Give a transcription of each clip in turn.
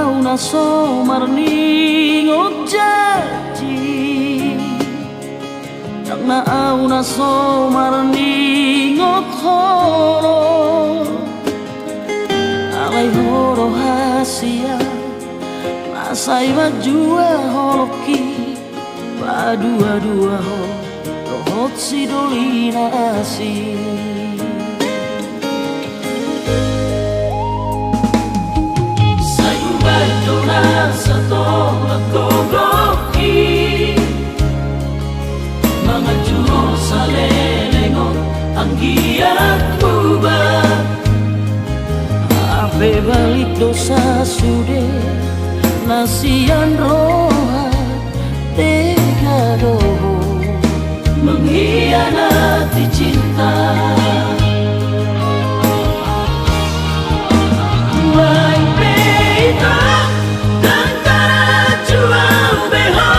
au na so marni ngojaji na au na so marni ngokhoro alai horo hasia masai bajua holoki badua-dua ho rohot si dolina asi sayu bajuna sato lakogoki mangajuro salelengot ang giat buba ape balik dosa sude nasian roha tega doho mengkhianati cinta Wai beta dan karajua beho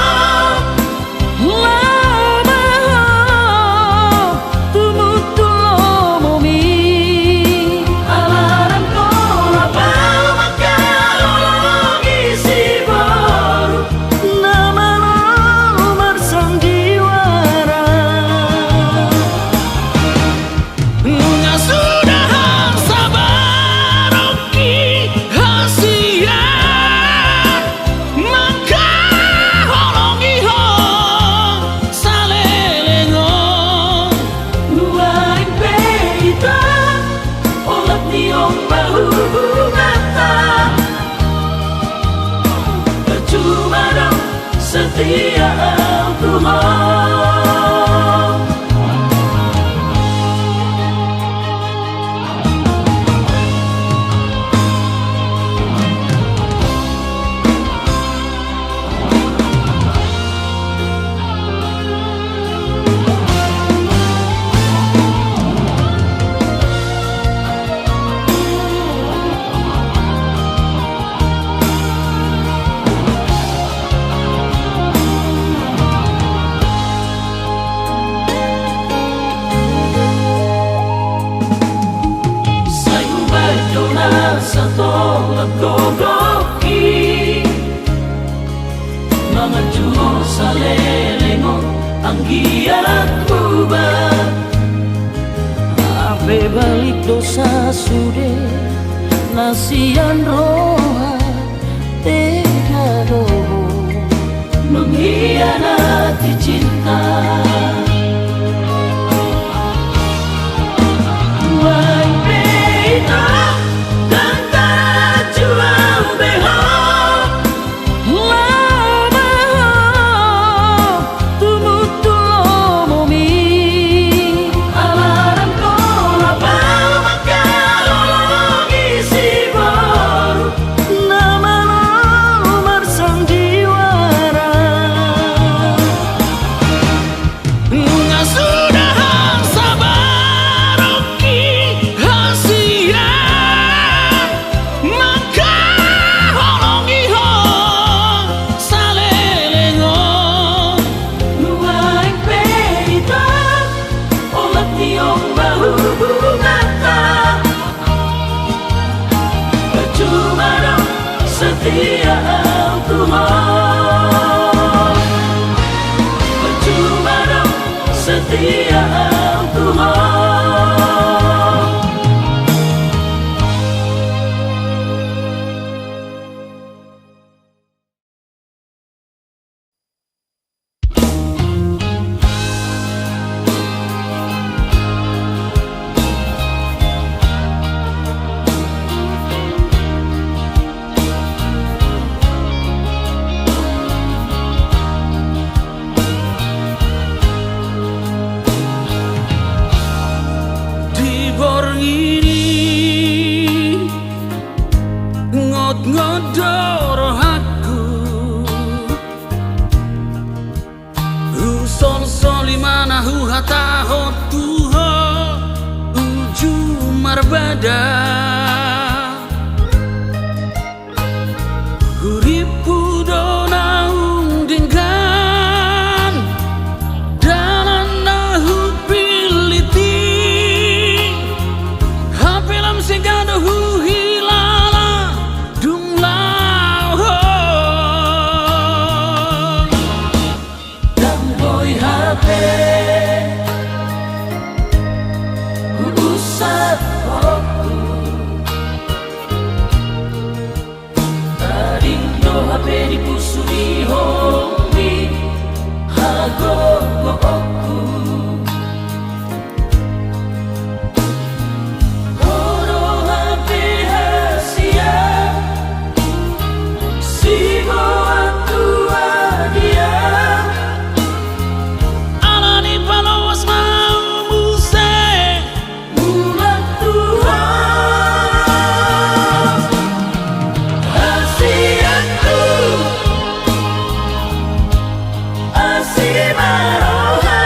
setia Tuhan. Sato lakogoki mangajuro salelengot ang giat buba ape balik dosa sude nasian roha tega doho mengkhianati cinta Wai beta setia Tuhan percuma dong setia Tuhan ngodor aku Usol solimana hata hotuho uju marbada Huripu donaung dengan dalam nahu piliti Hapelam segado hilala dumla Apeni kusuri homi hagogo oku Horo hape hasia Sigo atua dia Alani palawas mau muse Mulat Tuhan Hasiaku Asimaroha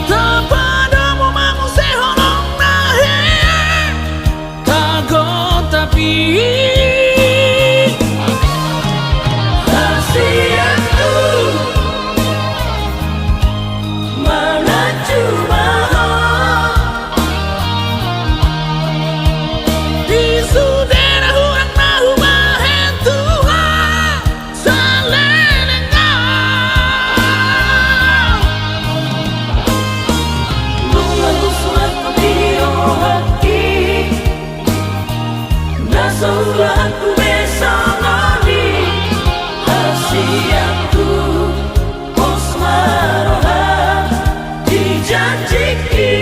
Tapadamu manguse holong nahe Tago tapi Hasiaku Mana cuma Di sudera hurang nahu mahen Tuhan Salenengah Mengaku surat pembiro hati Nasaulah aku besangani Hasiaku Osmaroha Dijanjiki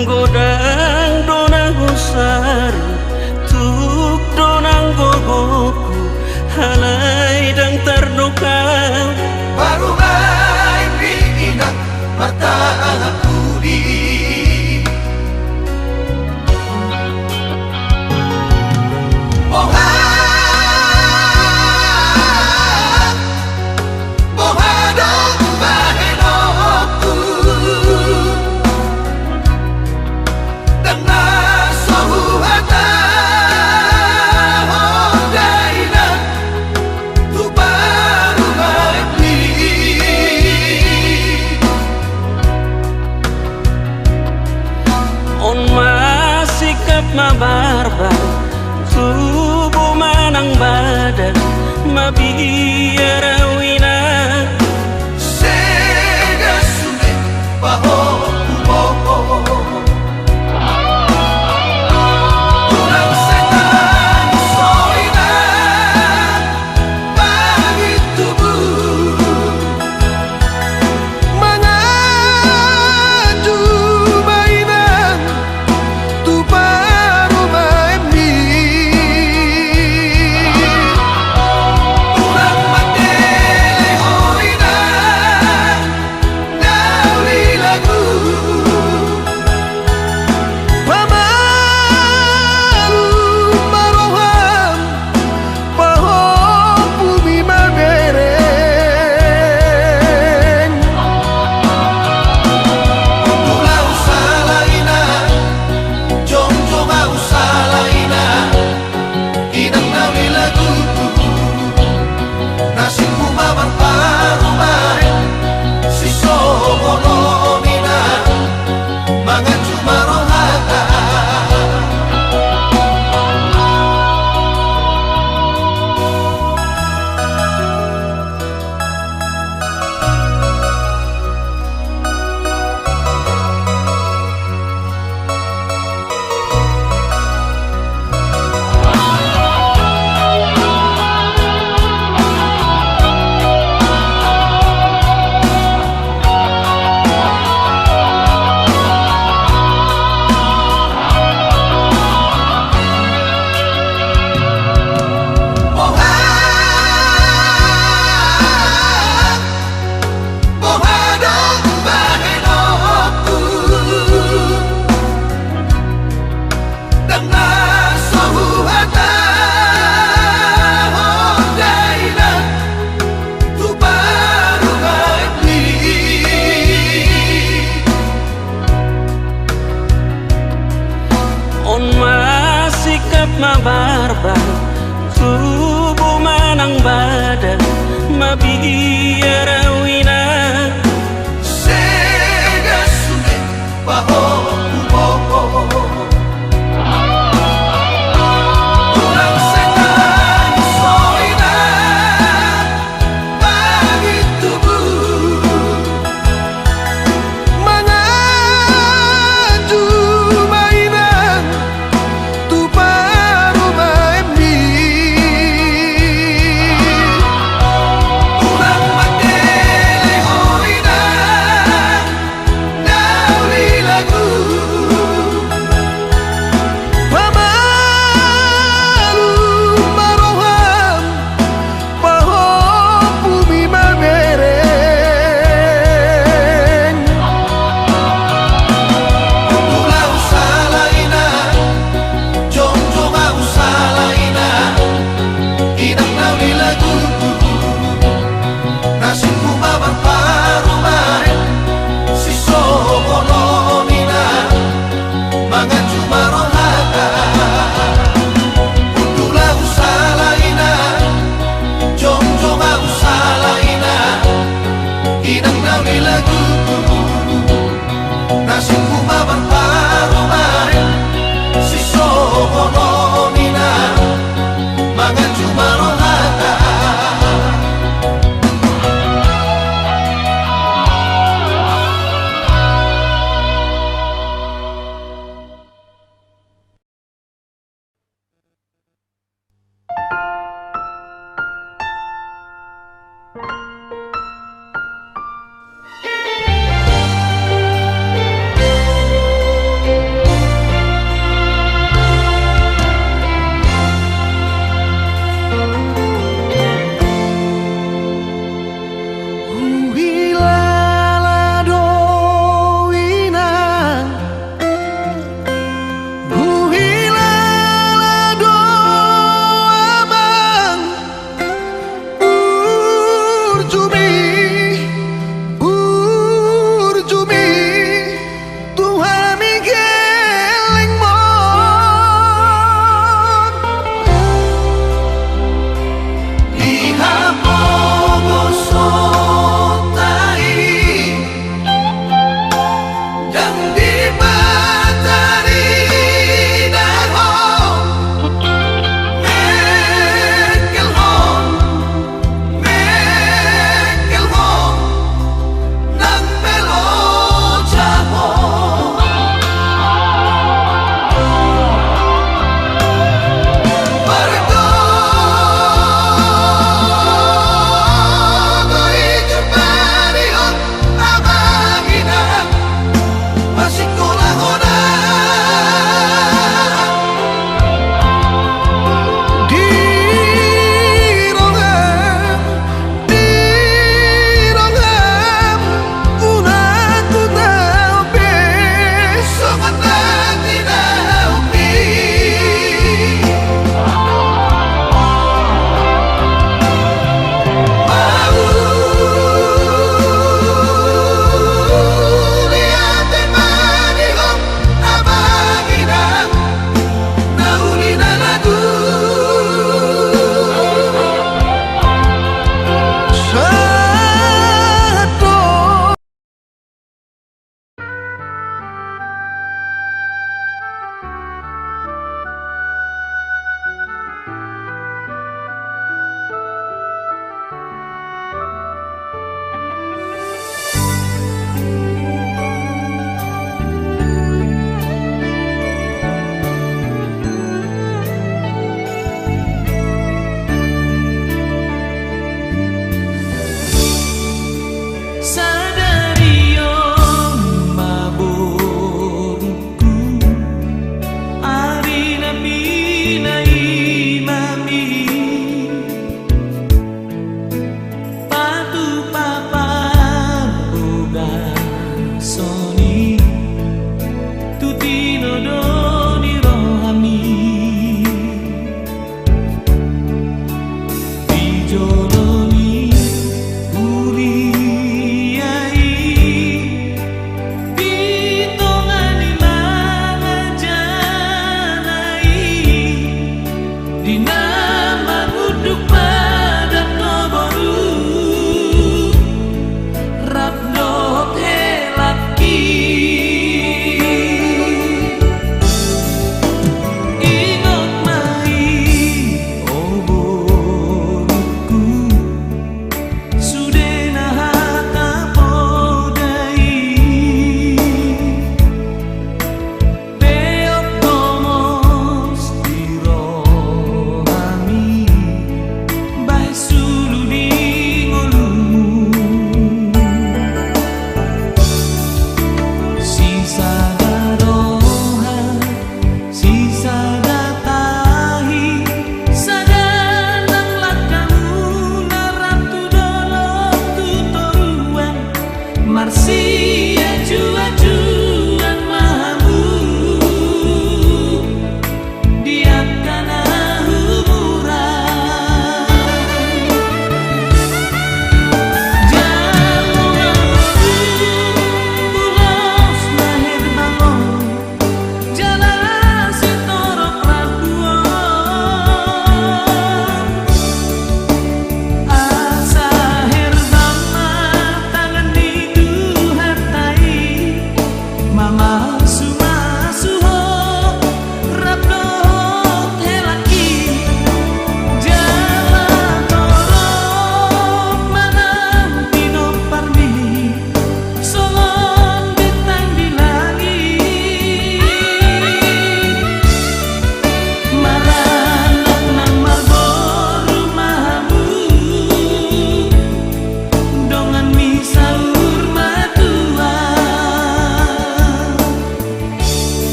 Godang donang usar tuk donang gogoku halai dang terdokau baru main biinak mata aku di mabarbar tubuh manang badan mabiara wina sega sume baho kuboho kurang setan soina bagi tubuh mengaju mainan tuba mabarbar tubuh manang badan mabiara wina sega sume baho kuboho kurang setan soina bagi tubuh mengaju mainan tuba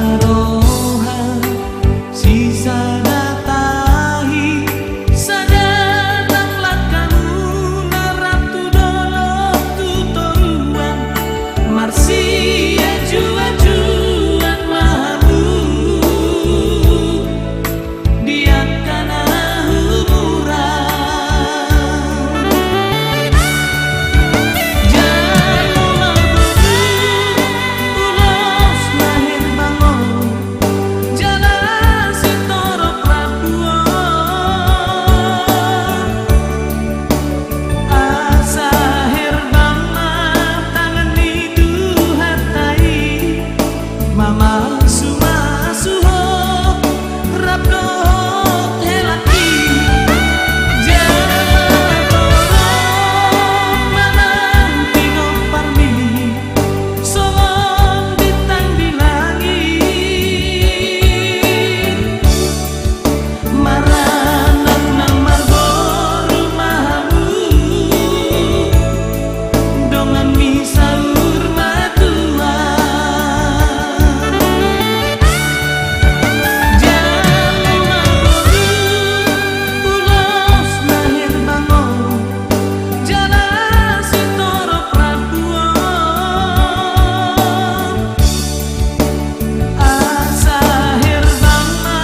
Maroha sisa datahi sadatanglah kamu naratu dolo tutoruan marsia juan mahamu dia kana humuran jalan ulos lahir bangun jalan sitoro prabuan asa herbama tangan itu hatai mama suma suho rabdo helaki jalan torong manang tino parmi solong bintang di langit maranan nang margo rumahamu dongan misaur matuan jalan ulos lahir bangun jalan sitoro prabuan asa herbama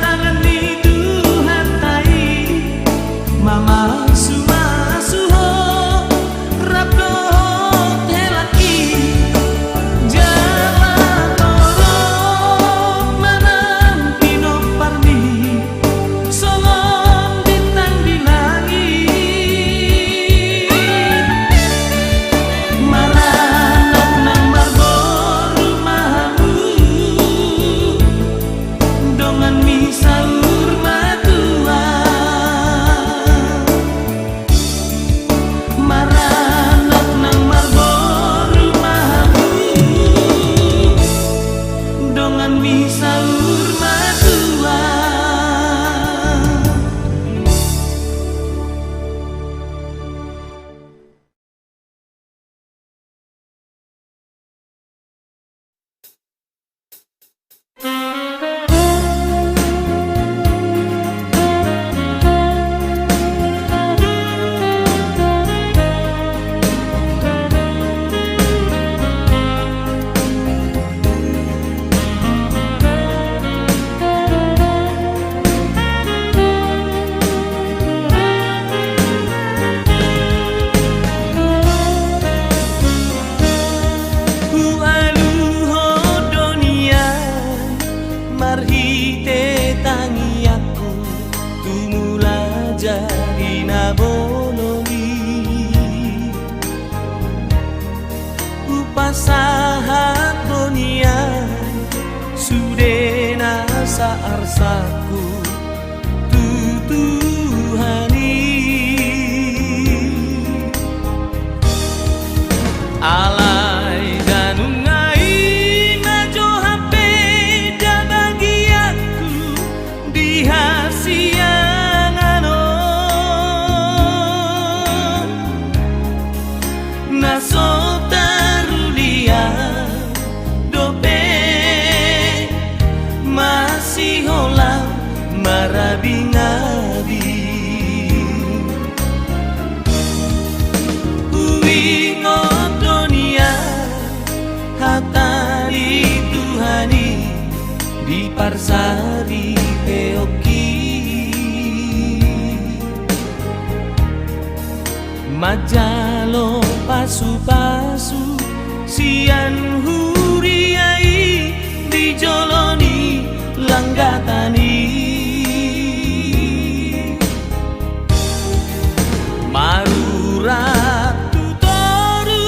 tangan itu hatai mama suma suho rabdo helaki jalan torong manang pino parmi solong bintang di langit maranan nang margo rumahamu dongan misaur matuan maranan nang margo rumahamu dongan misaur matuan Aluho dunia marhite tangiaku tumula jadi nabololi upasahat dunia sudena saarsaku tutuhani alai danungai najo hape da bagiaku di hasiangano naso tarulia dope masih holang marabingabi uingot dunia hatari Tuhani di parsari peoki majalo pasu-pasu sian huriai dijoloni langgatani marurat tutoru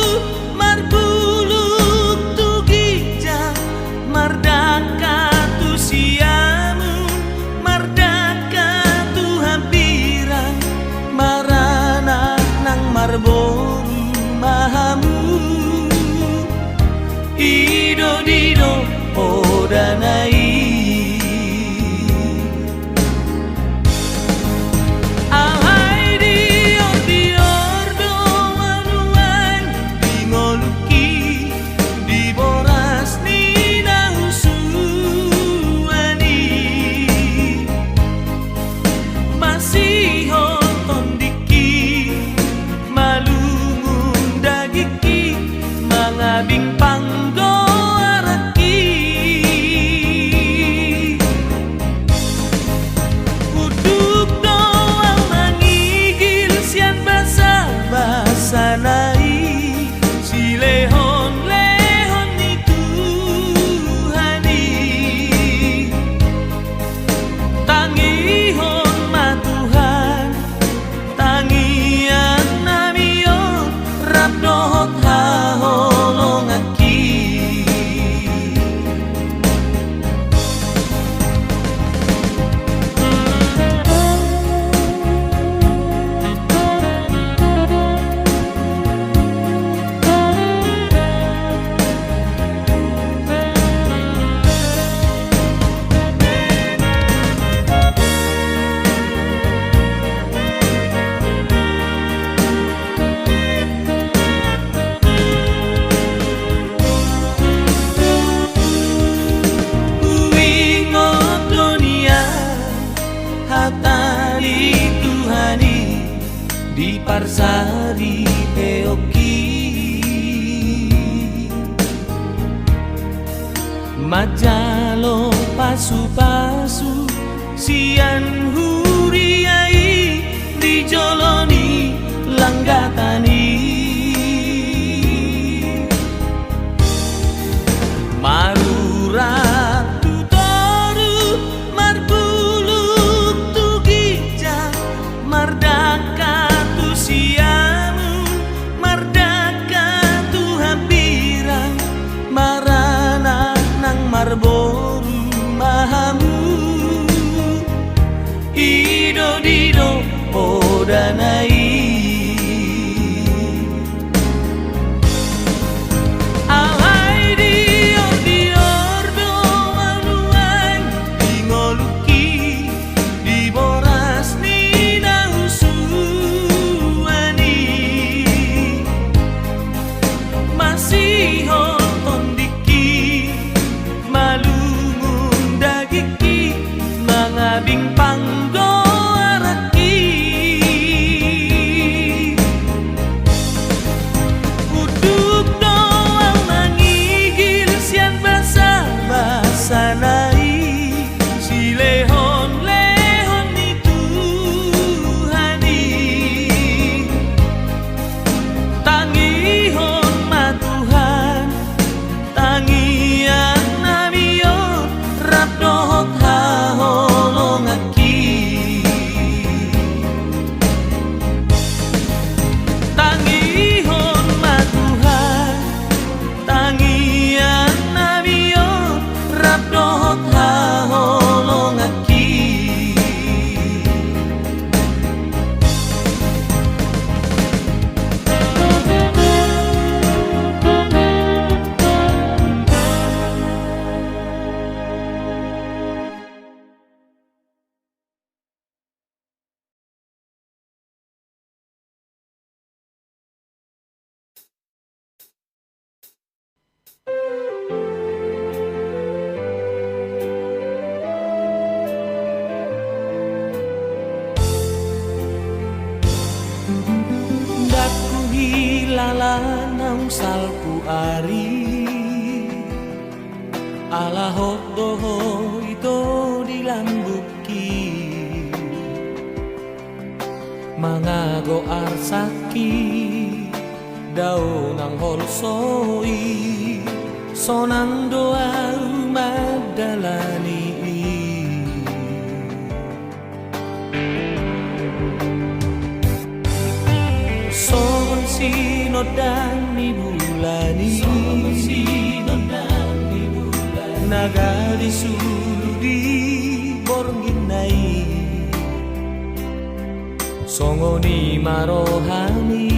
marbuluk tu gija mardaka tu siamu mardaka tu hampiran marana nang marboru mahamu ido dido odanai di boras ni nahusu parsari eoki majalo pasu-pasu sian huriai dijoloni langgatani marurat tu toru marbuluk tu gija mardaka tu siamu mardaka tu hampirang marana nang marboru mahamu ido dido odanai Lalanang salpu ari ala hodoho ito dilambuki mangago arsaki daun ang holsoi sonang doa madalani Sinodan ni bulani nagari suludi bornginai songoni marohani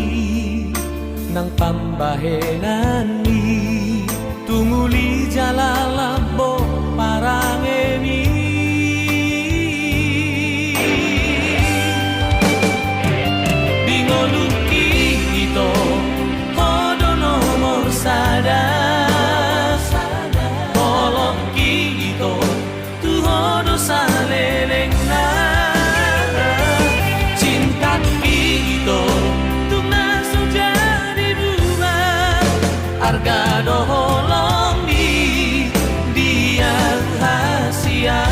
nang pambahenani tunguli jalalabo parangemi bingoluki ito hodo nomor sada toloki ito tu hodo saleleng na cinta ito tu naso jadi bunga harga doholong di dia rahasia.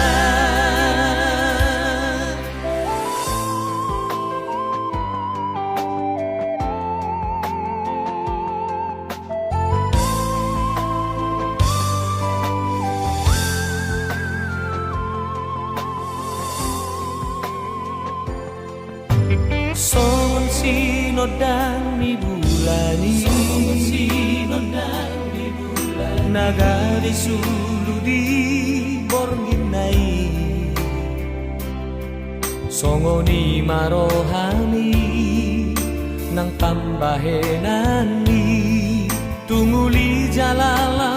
Songon sinodang ni bulani nagari suludi bornginai songoni marohani nang pambahenani tunguli jalala